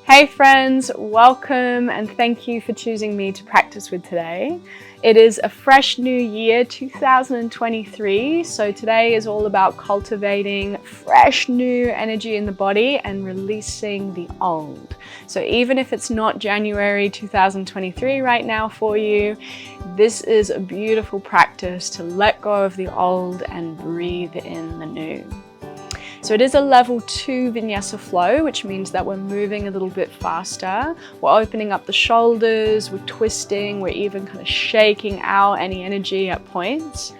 Hey friends, welcome and thank you for choosing me to practice with today. It is a fresh new year, 2023, so today is all about cultivating fresh new energy in the body and releasing the old. So even if it's not January 2023 right now for you, this is a beautiful practice to let go of the old and breathe in the new. So it is a level 2 Vinyasa Flow, which means that we're moving a little bit faster. We're opening up the shoulders, we're twisting, we're even kind of shaking out any energy at points.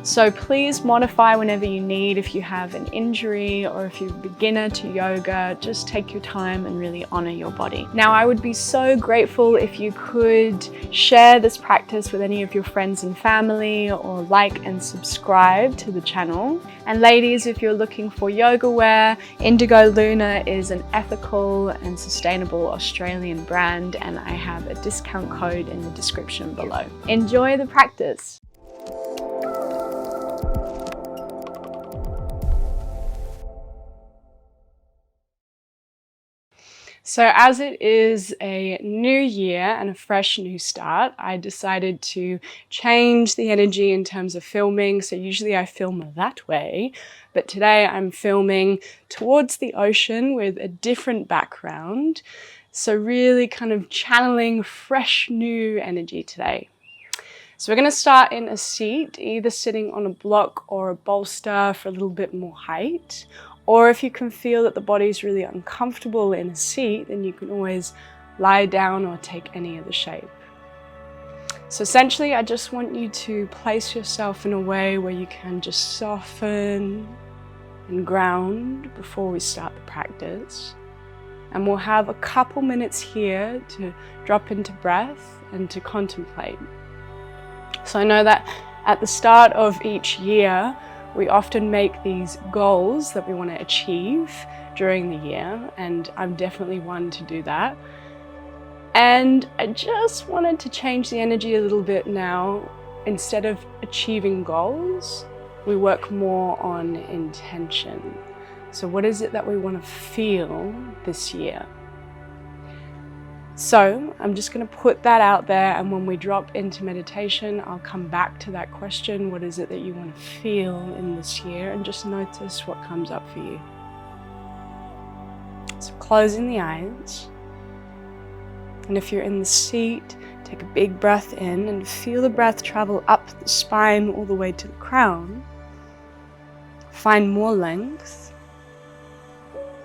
So please modify whenever you need. If you have an injury or if you're a beginner to yoga, just take your time and really honor your body. Now, I would be so grateful if you could share this practice with any of your friends and family, or like and subscribe to the channel. And ladies, if you're looking for yoga wear, Indigo Luna is an ethical and sustainable Australian brand, and I have a discount code in the description below. Enjoy the practice. So as it is a new year and a fresh new start, I decided to change the energy in terms of filming. So usually I film that way, but today I'm filming towards the ocean with a different background. So really kind of channeling fresh new energy today. So we're going to start in a seat, either sitting on a block or a bolster for a little bit more height. Or if you can feel that the body is really uncomfortable in a seat, then you can always lie down or take any other shape. So essentially, I just want you to place yourself in a way where you can just soften and ground before we start the practice. And we'll have a couple minutes here to drop into breath and to contemplate. So I know that at the start of each year, we often make these goals that we want to achieve during the year, and I'm definitely one to do that. And I just wanted to change the energy a little bit now. Instead of achieving goals, we work more on intention. So what is it that we want to feel this year? So I'm just going to put that out there, and when we drop into meditation, I'll come back to that question. What is it that you want to feel in this year? And just notice what comes up for you. So closing the eyes. And if you're in the seat, take a big breath in and feel the breath travel up the spine all the way to the crown. Find more length.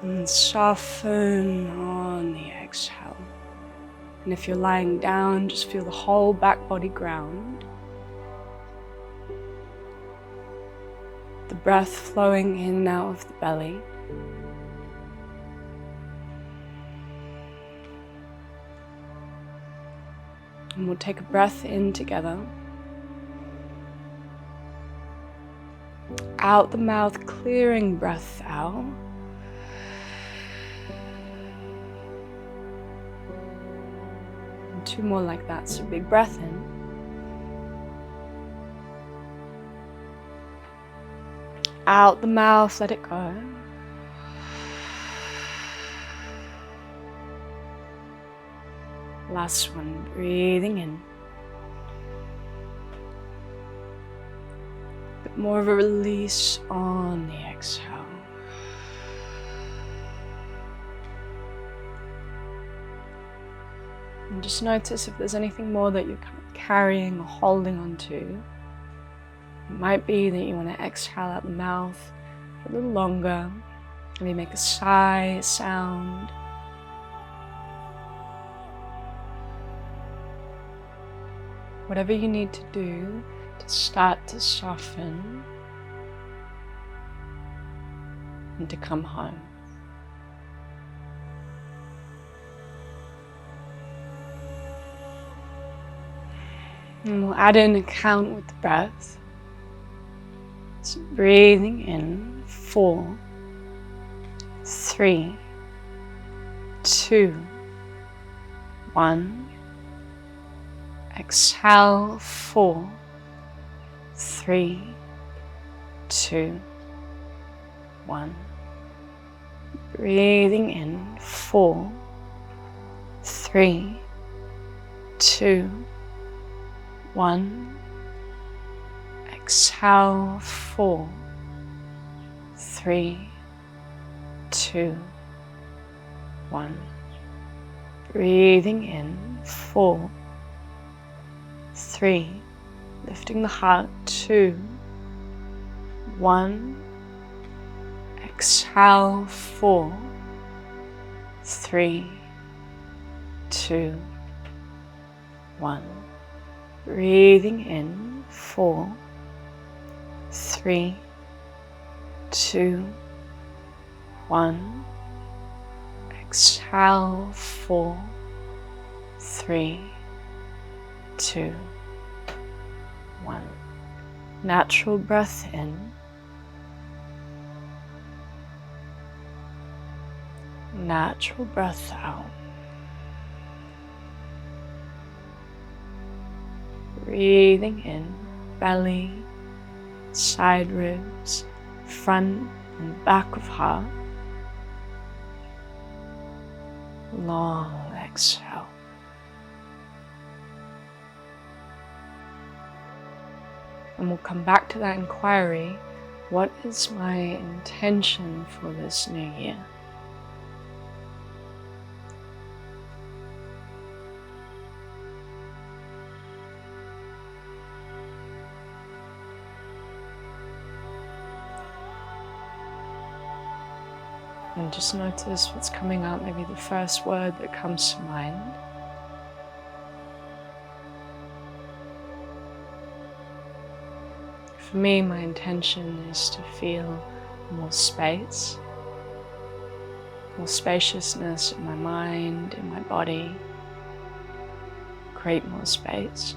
And soften on the exhale. And if you're lying down, just feel the whole back body ground. The breath flowing in and out of the belly. And we'll take a breath in together. Out the mouth, clearing breath out. Two more like that, so big breath in. Out the mouth, let it go. Last one, breathing in. Bit more of a release on the exhale. And just notice if there's anything more that you're kind of carrying or holding on to. It might be that you want to exhale out the mouth for a little longer. Maybe make a sigh sound. Whatever you need to do to start to soften and to come home. And we'll add in a count with the breath. So breathing in, 4, 3, 2, 1. Exhale, 4, 3, 2, 1. Breathing in, 4, 3, 2, 1. Exhale, 4, 3, 2, 1. Breathing in, 4, 3, lifting the heart, 2, 1. Exhale, 4, 3, 2, 1. Breathing in, 4, 3, 2, 1. Exhale, 4, 3, 2, 1. Natural breath in. Natural breath out. Breathing in, belly, side ribs, front and back of heart. Long exhale. And we'll come back to that inquiry. What is my intention for this new year? And just notice what's coming up, maybe the first word that comes to mind. For me, my intention is to feel more space, more spaciousness in my mind, in my body. Create more space.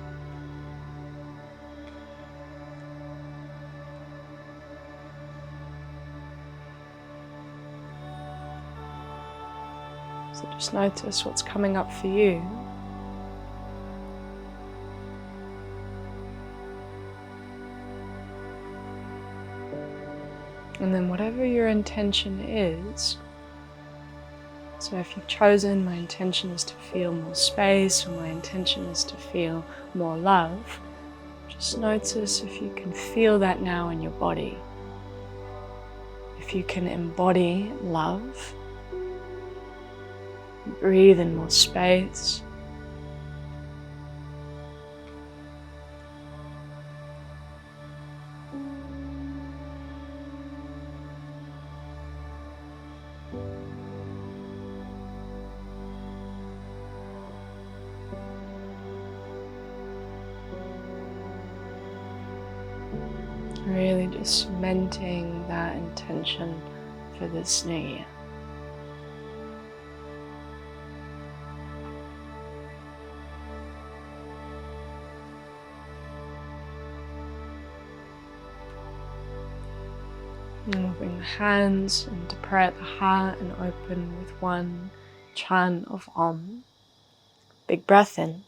So just notice what's coming up for you. And then whatever your intention is, so if you've chosen, my intention is to feel more space, or my intention is to feel more love, just notice if you can feel that now in your body. If you can embody love, breathe in more space. Really just cementing that intention for this new year. And we'll bring the hands into prayer at the heart and open with one chant of Om. Big breath in.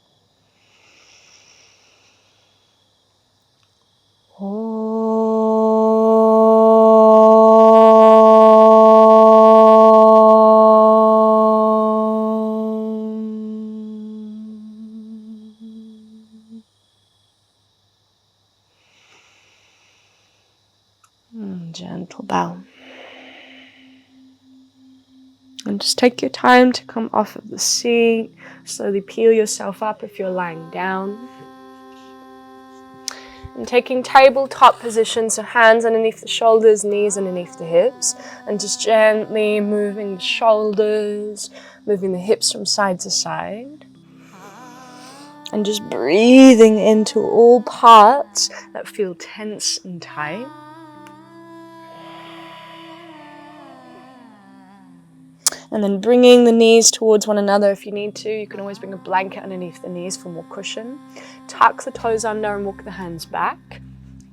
Gentle bow. And just take your time to come off of the seat. Slowly peel yourself up if you're lying down. And taking tabletop position, so hands underneath the shoulders, knees underneath the hips. And just gently moving the shoulders, moving the hips from side to side. And just breathing into all parts that feel tense and tight. And then bringing the knees towards one another. If you need to, you can always bring a blanket underneath the knees for more cushion. Tuck the toes under and walk the hands back.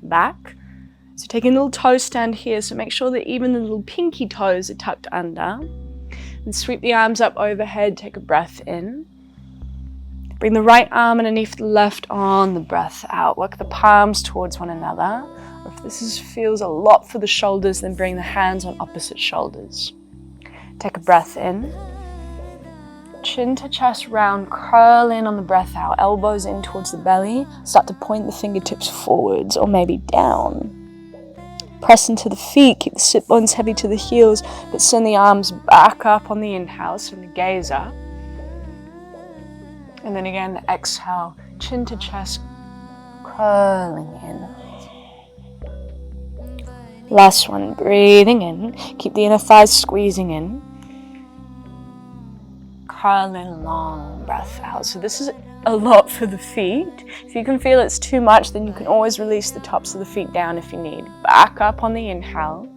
So taking a little toe stand here, so make sure that even the little pinky toes are tucked under. And sweep the arms up overhead, take a breath in. Bring the right arm underneath the left on the breath out. Work the palms towards one another. Or if this feels a lot for the shoulders, then bring the hands on opposite shoulders. Take a breath in, Chin to chest round, curl in on the breath out, elbows in towards the belly. Start to point the fingertips forwards or maybe down. Press into the feet, keep the sit bones heavy to the heels, but send the arms back up on the inhale, send the gaze up. And then again, exhale, chin to chest, curling in. Last one, breathing in, keep the inner thighs squeezing in. Curl in, long breath out. So this is a lot for the feet. If you can feel it's too much, then you can always release the tops of the feet down if you need. Back up on the inhale.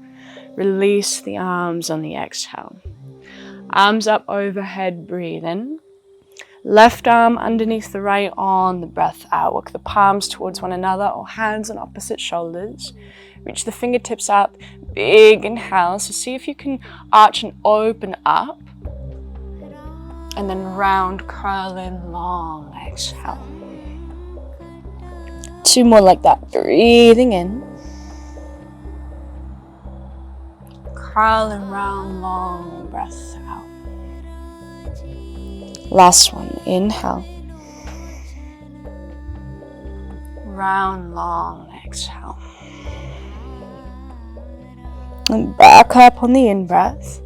Release the arms on the exhale. Arms up overhead, breathe in. Left arm underneath the right on the breath out. Walk the palms towards one another or hands on opposite shoulders. Reach the fingertips up. Big inhale. So see if you can arch and open up. And then round, curl in, long, exhale. 2 more like that. Breathing in. Curl and round, long, breath out. Last one, inhale. Round, long, exhale. And back up on the in-breath.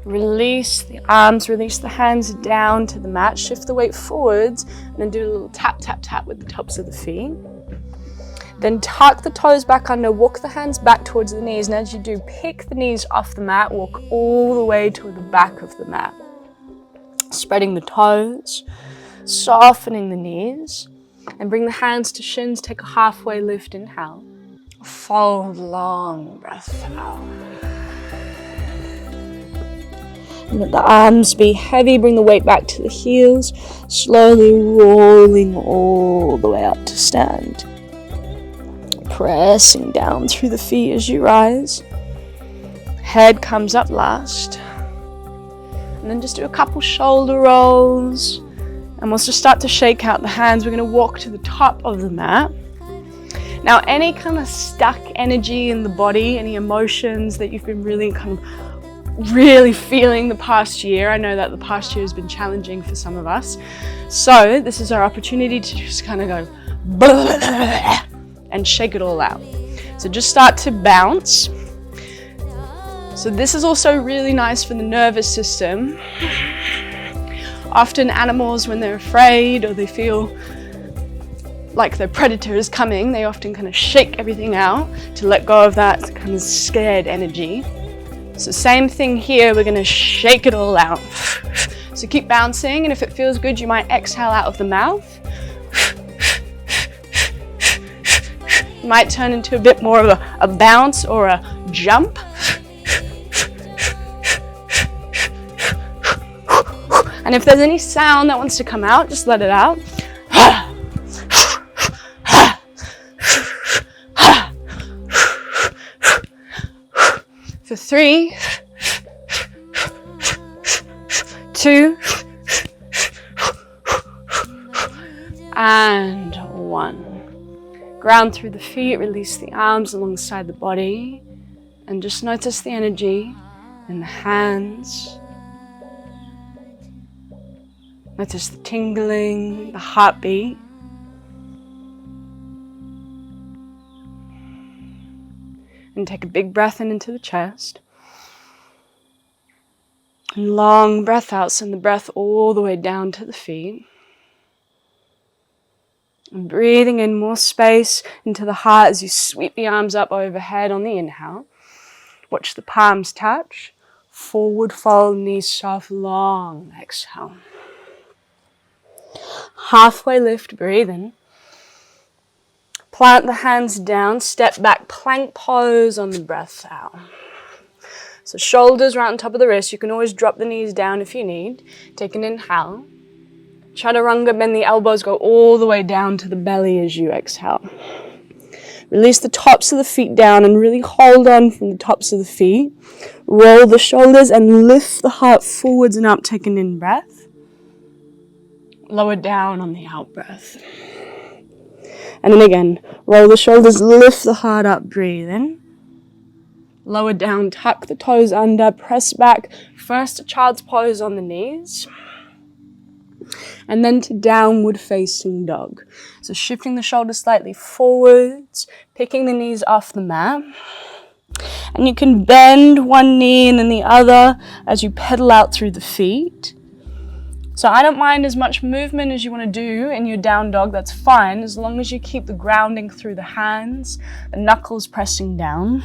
Release the arms, release the hands down to the mat. Shift the weight forwards and then do a little tap, tap, tap with the tops of the feet. Then tuck the toes back under, walk the hands back towards the knees. And as you do, pick the knees off the mat, walk all the way to the back of the mat. Spreading the toes, softening the knees, and bring the hands to shins. Take a halfway lift, inhale. Fold, long breath out. Let the arms be heavy, bring the weight back to the heels, slowly rolling all the way up to stand. Pressing down through the feet as you rise. Head comes up last. And then just do a couple shoulder rolls. And we'll just start to shake out the hands. We're going to walk to the top of the mat. Now, any kind of stuck energy in the body, any emotions that you've been really feeling the past year. I know that the past year has been challenging for some of us. So this is our opportunity to just kind of go blah, blah, blah, and shake it all out. So just start to bounce. So this is also really nice for the nervous system. Often animals, when they're afraid or they feel like their predator is coming, they often kind of shake everything out to let go of that kind of scared energy. So same thing here, we're going to shake it all out. So keep bouncing, and if it feels good, you might exhale out of the mouth. It might turn into a bit more of a bounce or a jump. And if there's any sound that wants to come out, just let it out. For 3, 2, and 1. Ground through the feet, release the arms alongside the body, and just notice the energy in the hands. Notice the tingling, the heartbeat. And take a big breath in into the chest. And long breath out, send the breath all the way down to the feet. And breathing in more space into the heart as you sweep the arms up overhead on the inhale. Watch the palms touch. Forward fold, knees soft, long exhale. Halfway lift, breathe in. Plant the hands down, step back, plank pose on the breath out. So shoulders right on top of the wrist. You can always drop the knees down if you need. Take an inhale. Chaturanga, bend the elbows, go all the way down to the belly as you exhale. Release the tops of the feet down and really hold on from the tops of the feet. Roll the shoulders and lift the heart forwards and up. Take an in-breath. Lower down on the out-breath. And then again, roll the shoulders, lift the heart up, breathe in. Lower down, tuck the toes under, press back. First a child's pose on the knees. And then to downward facing dog. So shifting the shoulders slightly forwards, picking the knees off the mat. And you can bend one knee and then the other as you pedal out through the feet. So I don't mind as much movement as you want to do in your down dog, that's fine, as long as you keep the grounding through the hands, the knuckles pressing down.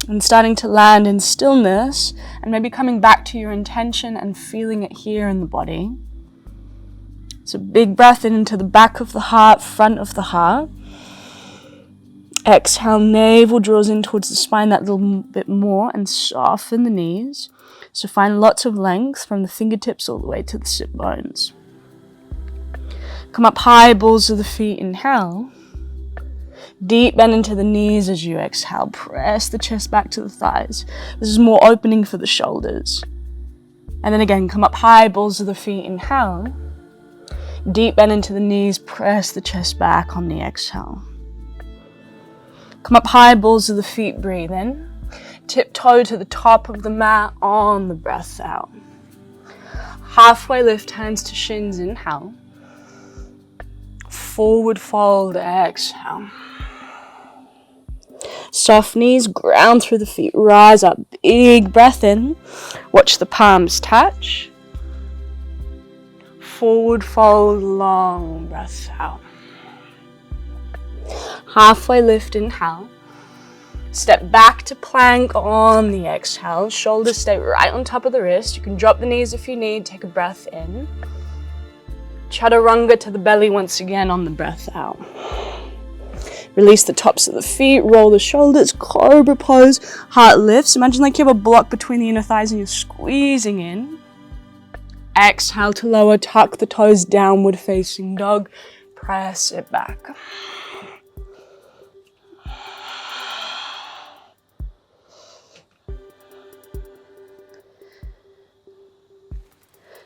And starting to land in stillness and maybe coming back to your intention and feeling it here in the body. So big breath in into the back of the heart, front of the heart. Exhale, navel draws in towards the spine that little bit more and soften the knees. So find lots of length from the fingertips all the way to the sit bones. Come up high, balls of the feet, inhale. Deep bend into the knees as you exhale. Press the chest back to the thighs. This is more opening for the shoulders. And then again, come up high, balls of the feet, inhale. Deep bend into the knees, press the chest back on the exhale. Come up high, balls of the feet, breathe in. Tiptoe to the top of the mat on the breath out. Halfway lift, hands to shins, inhale. Forward fold, exhale. Soft knees, ground through the feet, rise up, big breath in. Watch the palms touch. Forward fold, long breath out. Halfway lift, inhale. Step back to plank on the exhale. Shoulders stay right on top of the wrist. You can drop the knees if you need. Take a breath in. Chaturanga to the belly once again on the breath out. Release the tops of the feet, roll the shoulders, cobra pose, heart lifts. Imagine like you have a block between the inner thighs and you're squeezing in. Exhale to lower, tuck the toes, downward facing dog. Press it back.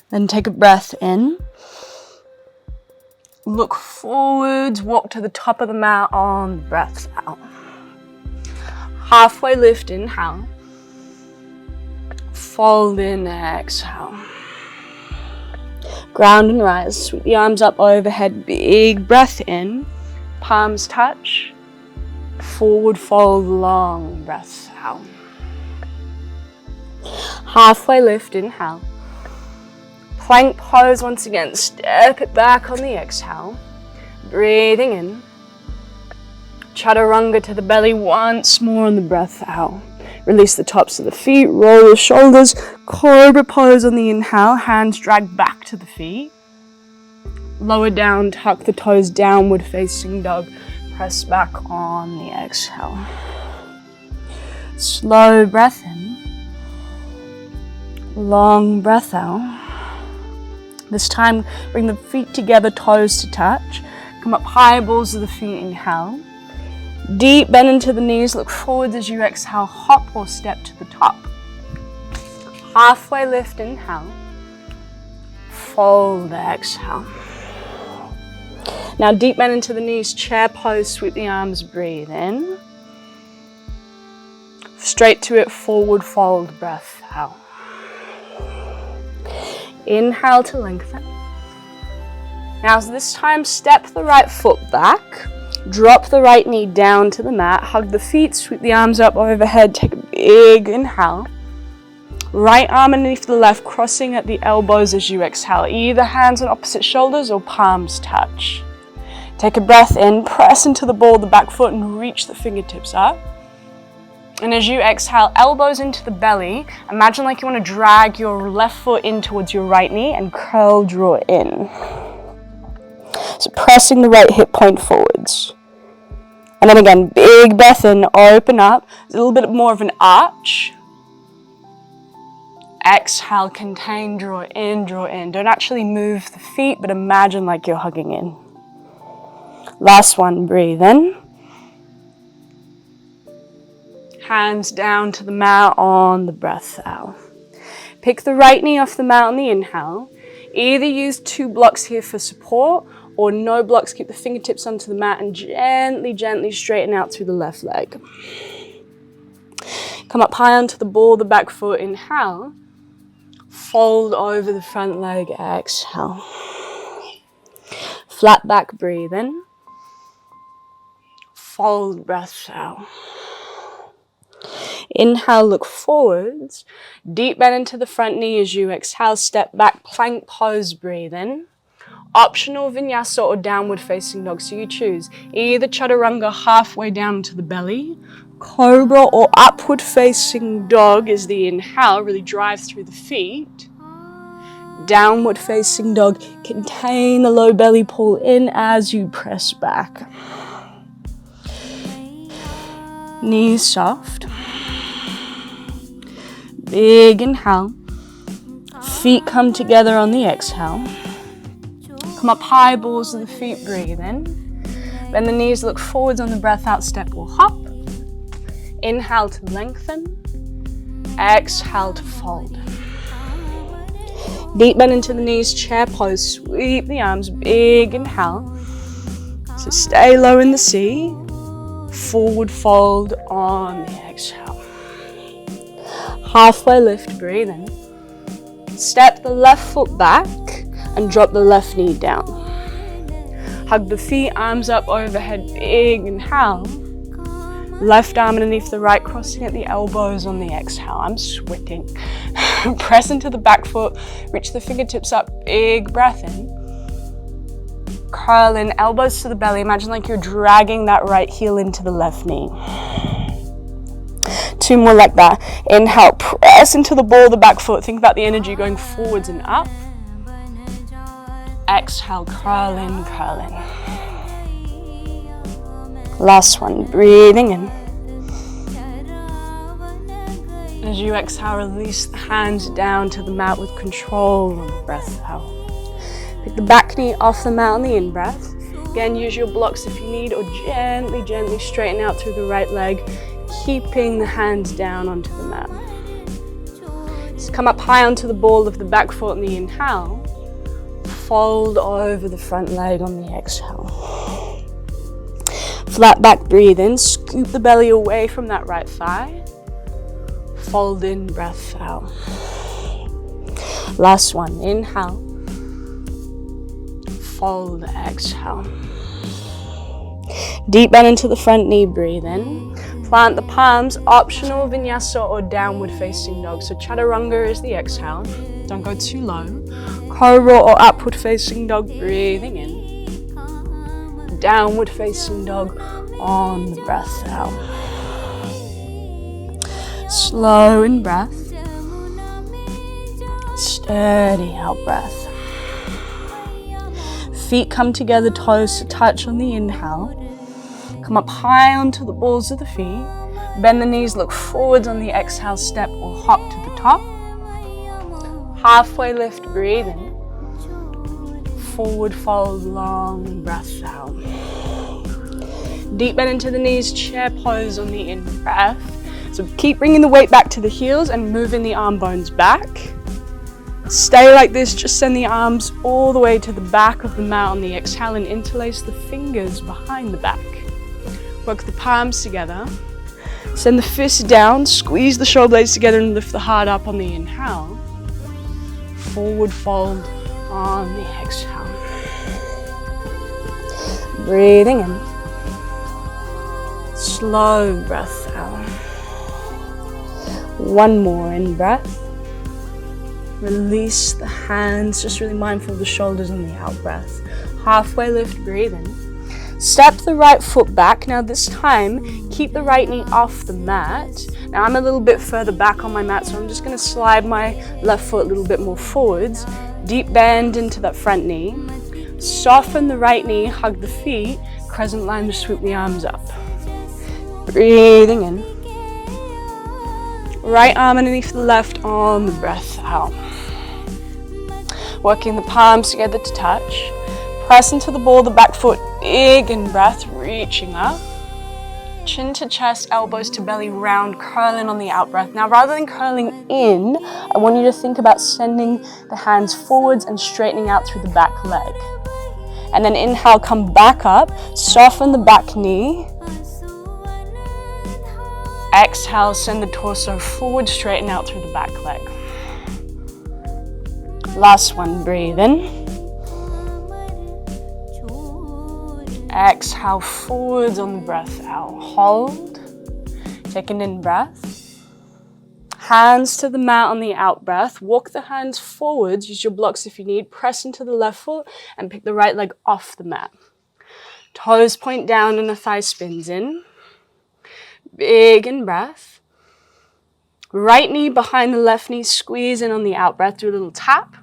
Then take a breath in. Look forwards, walk to the top of the mat on the breath out. Halfway lift, inhale. Fold in, exhale. Ground and rise, sweep the arms up overhead, big breath in. Palms touch. Forward fold, long breath out. Halfway lift, inhale. Plank pose once again, step it back on the exhale. Breathing in. Chaturanga to the belly once more on the breath out. Release the tops of the feet, roll the shoulders, cobra pose on the inhale, hands drag back to the feet. Lower down, tuck the toes, downward facing dog, press back on the exhale. Slow breath in. Long breath out. This time, bring the feet together, toes to touch. Come up high, balls of the feet, inhale. Deep bend into the knees, look forward as you exhale, hop or step to the top. Halfway lift, inhale. Fold, exhale. Now deep bend into the knees, chair pose, sweep the arms, breathe in. Straight to it, forward fold, breath out. Inhale to lengthen. Now this time, step the right foot back. Drop the right knee down to the mat. Hug the feet, sweep the arms up overhead. Take a big inhale. Right arm underneath the left, crossing at the elbows as you exhale. Either hands on opposite shoulders or palms touch. Take a breath in, press into the ball of the back foot and reach the fingertips up. And as you exhale, elbows into the belly, imagine like you want to drag your left foot in towards your right knee and curl, draw in. So pressing the right hip point forwards. And then again, big breath in, open up, a little bit more of an arch. Exhale, contain, draw in, draw in. Don't actually move the feet, but imagine like you're hugging in. Last one, breathe in. Hands down to the mat on the breath out. Pick the right knee off the mat on the inhale. Either use 2 blocks here for support or no blocks, keep the fingertips onto the mat and gently, gently straighten out through the left leg. Come up high onto the ball of the back foot, inhale. Fold over the front leg, exhale. Flat back, breathe in. Fold, breath out. Inhale, look forwards. Deep bend into the front knee as you exhale, step back, plank pose, breathe in. Optional vinyasa or downward facing dog, so you choose. Either chaturanga halfway down to the belly, cobra or upward facing dog is the inhale, really drive through the feet. Downward facing dog, contain the low belly, pull in as you press back. Knees soft. Big inhale. Feet come together on the exhale. Come up high, balls of the feet, breathe in. Bend the knees, look forwards on the breath out, step or hop. Inhale to lengthen. Exhale to fold. Deep bend into the knees, chair pose, sweep the arms, big inhale. So stay low in the C. Forward fold on the exhale. Halfway lift, breathe in. Step the left foot back and drop the left knee down. Hug the feet, arms up overhead, big inhale. Left arm underneath the right, crossing at the elbows on the exhale. I'm sweating. Press into the back foot, reach the fingertips up, big breath in. Curl in, elbows to the belly. Imagine like you're dragging that right heel into the left knee. 2 more like that. Inhale, press into the ball of the back foot. Think about the energy going forwards and up. Exhale, curl in, curl in. Last one, breathing in. As you exhale, release the hands down to the mat with control on the breath out. Pick the back knee off the mat on the in-breath. Again, use your blocks if you need, or gently, gently straighten out through the right leg, keeping the hands down onto the mat. So come up high onto the ball of the back foot on the inhale. Fold over the front leg on the exhale. Flat back, breathe in. Scoop the belly away from that right thigh. Fold in, breath out. Last one, inhale. Fold, exhale. Deep bend into the front knee, breathe in. Plant the palms, optional vinyasa or downward facing dog. So chaturanga is the exhale. Don't go too low. Cobra or upward facing dog, breathing in. Downward facing dog on the breath out. Slow in breath. Steady out breath. Feet come together, toes to touch on the inhale. Come up high onto the balls of the feet. Bend the knees, look forwards on the exhale, step or hop to the top. Halfway lift, breathe in. Forward fold, long breath out. Deep bend into the knees, chair pose on the in-breath. So keep bringing the weight back to the heels and moving the arm bones back. Stay like this, just send the arms all the way to the back of the mat on the exhale and interlace the fingers behind the back. Work the palms together. Send the fists down, squeeze the shoulder blades together and lift the heart up on the inhale. Forward fold on the exhale. Breathing in. Slow breath out. One more in breath. Release the hands, just really mindful of the shoulders and the out breath. Halfway lift, breathe in. Step the right foot back. Now this time, keep the right knee off the mat. Now I'm a little bit further back on my mat, so I'm just going to slide my left foot a little bit more forwards. Deep bend into that front knee. Soften the right knee, hug the feet. Crescent line to swoop the arms up. Breathing in. Right arm underneath the left on the breath out. Working the palms together to touch. Press into the ball of the back foot, big in breath, reaching up. Chin to chest, elbows to belly, round, curling on the out breath. Now rather than curling in, I want you to think about sending the hands forwards and straightening out through the back leg. And then inhale, come back up, soften the back knee. Exhale, send the torso forward, straighten out through the back leg. Last one, breathe in. Exhale, forwards on the breath out. Hold. Take an in breath. Hands to the mat on the out breath. Walk the hands forwards. Use your blocks if you need. Press into the left foot and pick the right leg off the mat. Toes point down and the thigh spins in. Big in breath. Right knee behind the left knee. Squeeze in on the out breath. Do a little tap.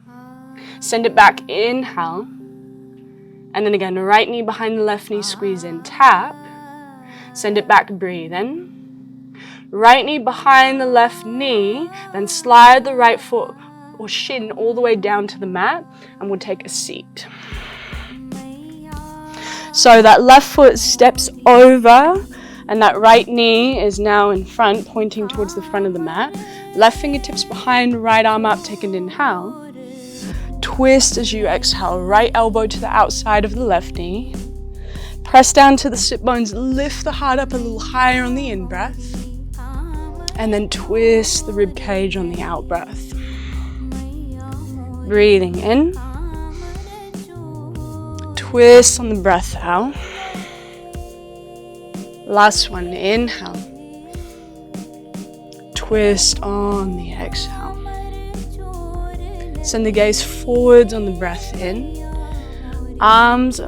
Send it back. Inhale. And then again, right knee behind the left knee. Squeeze in. Tap. Send it back. Breathe in. Right knee behind the left knee, then slide the right foot or shin all the way down to the mat, and we'll take a seat. So that left foot steps over, and that right knee is now in front, pointing towards the front of the mat. Left fingertips behind, right arm up, take an inhale. Twist as you exhale, right elbow to the outside of the left knee. Press down to the sit bones, lift the heart up a little higher on the in-breath. And then twist the rib cage on the out breath. Breathing in. Twist on the breath out. Last one, inhale. Twist on the exhale. Send the gaze forwards on the breath in. Arms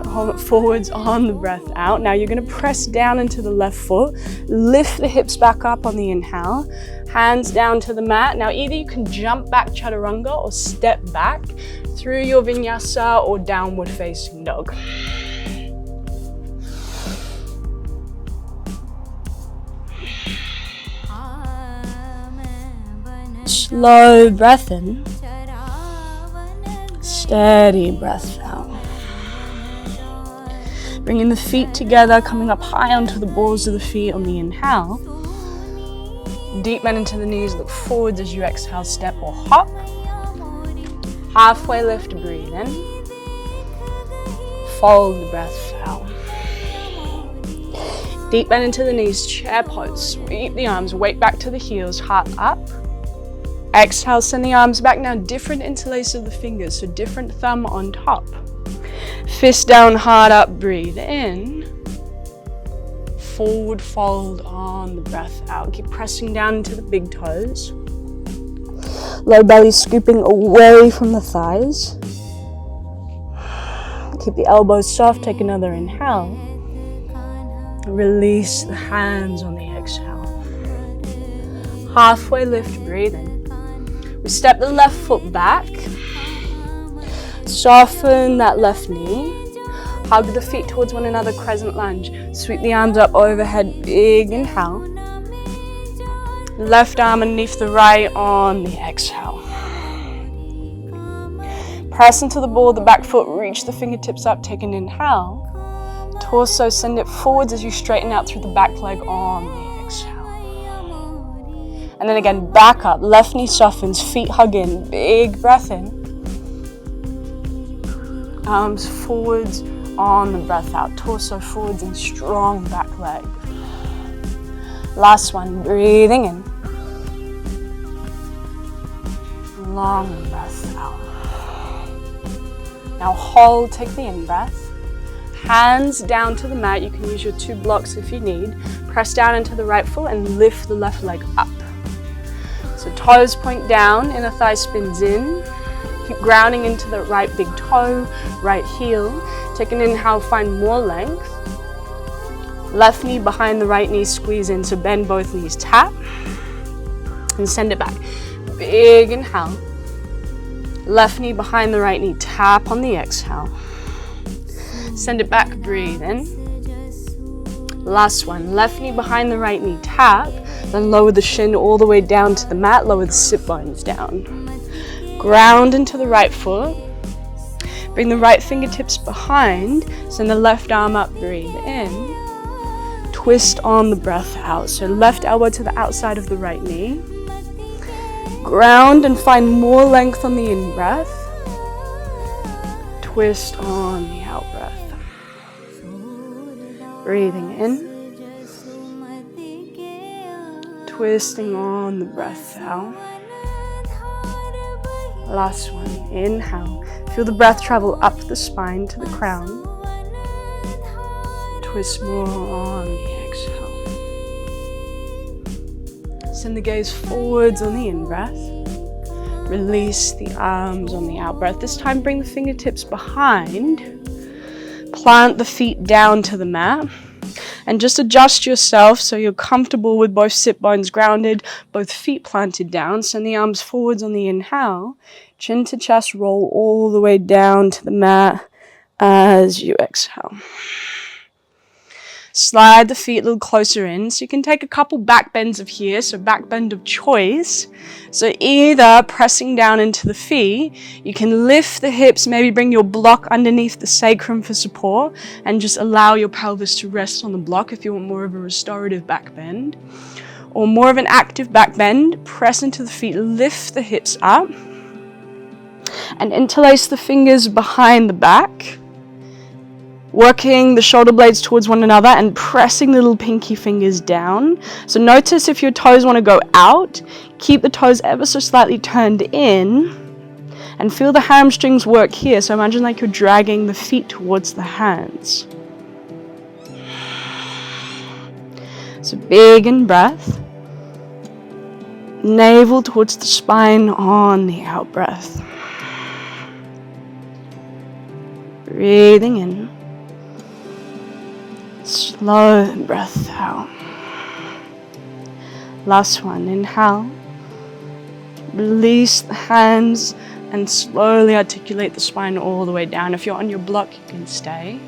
forwards on the breath out. Now you're going to press down into the left foot. Lift the hips back up on the inhale. Hands down to the mat. Now either you can jump back chaturanga or step back through your vinyasa or downward facing dog. Slow breath in. Steady breath out. Bringing the feet together, coming up high onto the balls of the feet on the inhale. Deep bend into the knees, look forwards as you exhale, step or hop. Halfway lift, breathe in. Fold the breath out. Deep bend into the knees, chair pose. Sweep the arms, weight back to the heels, heart up. Exhale, send the arms back. Now different interlace of the fingers, so different thumb on top. Fist down, heart up, breathe in. Forward fold on the breath out. Keep pressing down into the big toes. Low belly scooping away from the thighs. Keep the elbows soft, take another inhale. Release the hands on the exhale. Halfway lift, breathe in. We step the left foot back. Soften that left knee. Hug the feet towards one another, crescent lunge. Sweep the arms up overhead, big inhale. Left arm underneath the right on the exhale. Press into the ball of the back foot, reach the fingertips up, take an inhale. Torso, send it forwards as you straighten out through the back leg on the exhale. And then again, back up, left knee softens, feet hug in, big breath in. Arms forwards on the breath out, torso forwards and strong back leg. Last one, breathing in. Long breath out. Now hold, take the in-breath. Hands down to the mat, you can use your two blocks if you need. Press down into the right foot and lift the left leg up. So toes point down, inner thigh spins in. Keep grounding into the right big toe, right heel. Take an inhale, find more length. Left knee behind the right knee, squeeze in, so bend both knees, tap. And send it back. Big inhale. Left knee behind the right knee, tap on the exhale. Send it back, breathe in. Last one, left knee behind the right knee, tap. Then lower the shin all the way down to the mat, lower the sit bones down. Ground into the right foot. Bring the right fingertips behind. Send the left arm up, breathe in. Twist on the breath out. So left elbow to the outside of the right knee. Ground and find more length on the in-breath. Twist on the out-breath. Breathing in. twisting on the breath out. Last one, inhale. Feel the breath travel up the spine to the crown. Twist more on the exhale. Send the gaze forwards on the in-breath. Release the arms on the out-breath. This time bring the fingertips behind. Plant the feet down to the mat. And just adjust yourself so you're comfortable with both sit bones grounded, both feet planted down. Send the arms forwards on the inhale. Chin to chest, roll all the way down to the mat as you exhale. Slide the feet a little closer in. So you can take a couple back bends of here, so back bend of choice. So either pressing down into the feet, you can lift the hips, maybe bring your block underneath the sacrum for support, and just allow your pelvis to rest on the block if you want more of a restorative back bend. Or more of an active back bend, press into the feet, lift the hips up, and interlace the fingers behind the back. Working the shoulder blades towards one another and pressing the little pinky fingers down. So notice if your toes want to go out, keep the toes ever so slightly turned in and feel the hamstrings work here. So imagine like you're dragging the feet towards the hands. So big in breath. Navel towards the spine on the out breath. Breathing in. Slow breath out. Last one, inhale. Release the hands and slowly articulate the spine all the way down. If you're on your block, you can stay.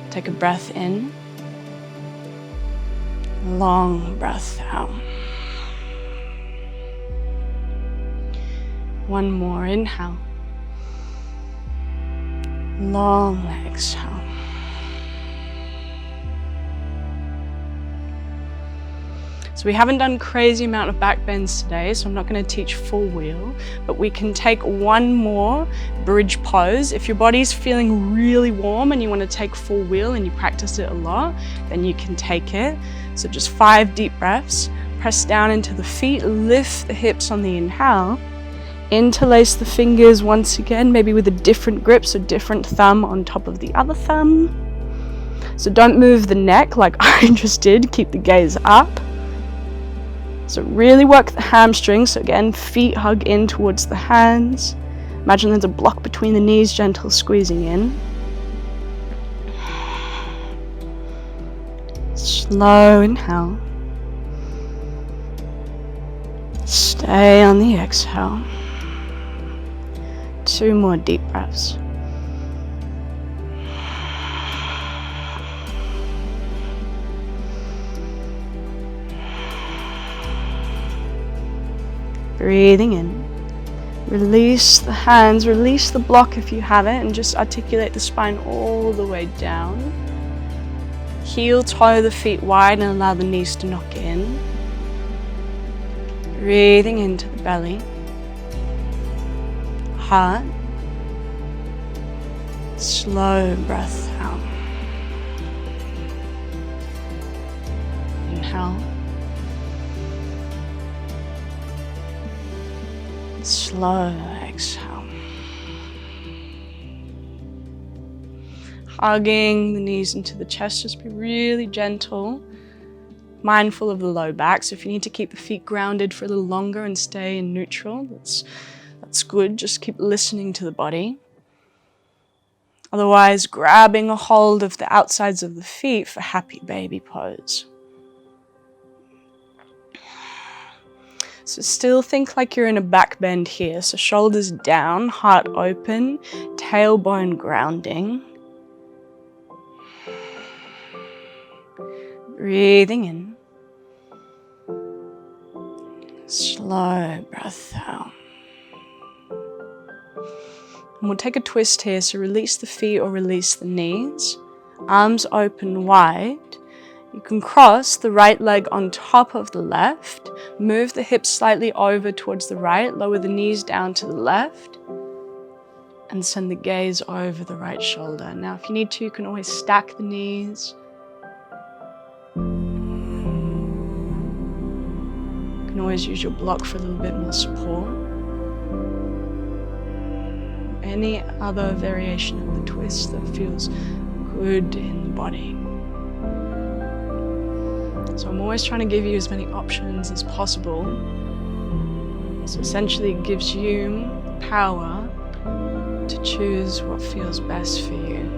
Take a breath in. Long breath out. One more, inhale. Long exhale. So we haven't done crazy amount of back bends today, so I'm not going to teach full wheel, but we can take one more bridge pose. If your body's feeling really warm and you want to take full wheel and you practice it a lot, then you can take it. So just 5 deep breaths. Press down into the feet, lift the hips on the inhale. Interlace the fingers once again, maybe with a different grip, so different thumb on top of the other thumb. So don't move the neck like I just did, keep the gaze up. So really work the hamstrings. So again, feet hug in towards the hands. Imagine there's a block between the knees, gentle squeezing in. Slow inhale. Stay on the exhale. 2 more deep breaths. Breathing in. Release the hands, release the block if you have it, and just articulate the spine all the way down. Heel toe the feet wide and allow the knees to knock in. Breathing into the belly. Heart. Slow breath out. Inhale. Slow exhale. Hugging the knees into the chest, just be really gentle, mindful of the low back. So if you need to keep the feet grounded for a little longer and stay in neutral, that's good. Just keep listening to the body. Otherwise, grabbing a hold of the outsides of the feet for happy baby pose. So still think like you're in a back bend here. So shoulders down, heart open, tailbone grounding. Breathing in. Slow breath out. And we'll take a twist here. So release the feet or release the knees. Arms open wide. You can cross the right leg on top of the left, move the hips slightly over towards the right, lower the knees down to the left, and send the gaze over the right shoulder. Now, if you need to, you can always stack the knees. can always use your block for a little bit more support. Any other variation of the twist that feels good in the body. So I'm always trying to give you as many options as possible. So essentially it gives you the power to choose what feels best for you.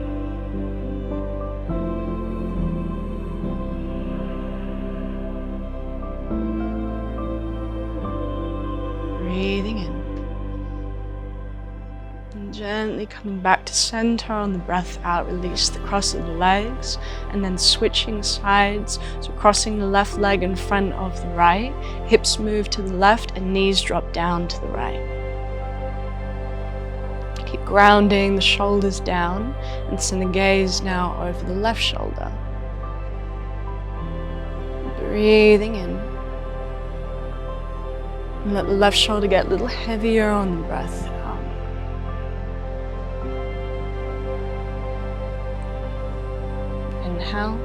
Breathing in. And gently coming back to center on the breath out, release the cross of the legs, and then switching sides. So crossing the left leg in front of the right, hips move to the left and knees drop down to the right. Keep grounding the shoulders down and send the gaze now over the left shoulder. Breathing in. And let the left shoulder get a little heavier on the breath out. Inhale.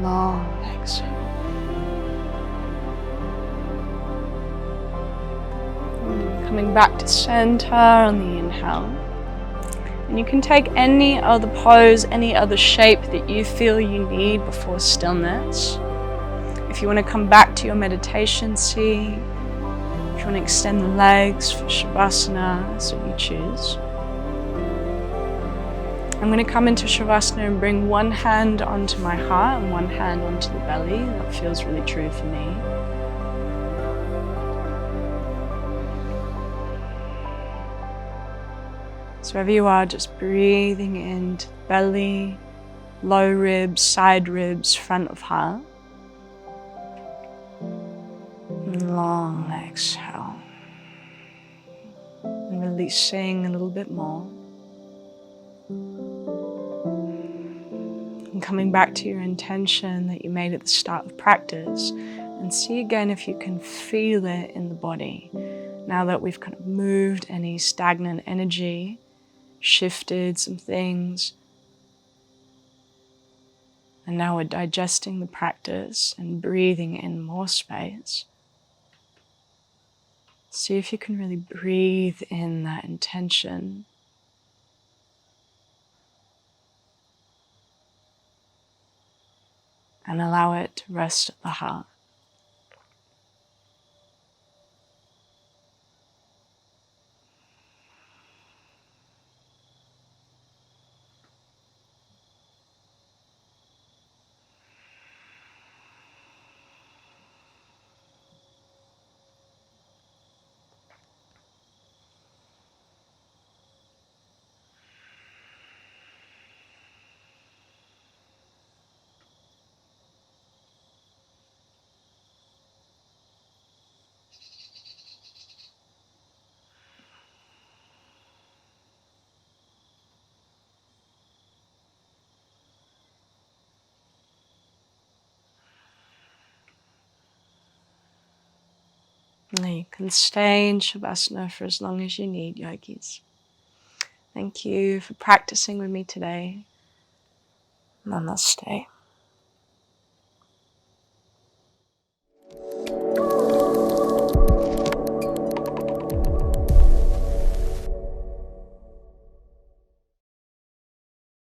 Long exhale. And coming back to center on the inhale. And you can take any other pose, any other shape that you feel you need before stillness. If you want to come back to your meditation seat, if you want to extend the legs for Shavasana, that's what you choose. I'm going to come into Shavasana and bring one hand onto my heart and one hand onto the belly. That feels really true for me. So wherever you are, just breathing into the belly, low ribs, side ribs, front of heart. And long exhale. And releasing a little bit more. And coming back to your intention that you made at the start of practice, and see again if you can feel it in the body. Now that we've kind of moved any stagnant energy, shifted some things, and now we're digesting the practice and breathing in more space. See if you can really breathe in that intention. And allow it to rest at the heart. Now you can stay in Shavasana for as long as you need, yogis. Thank you for practicing with me today. Namaste.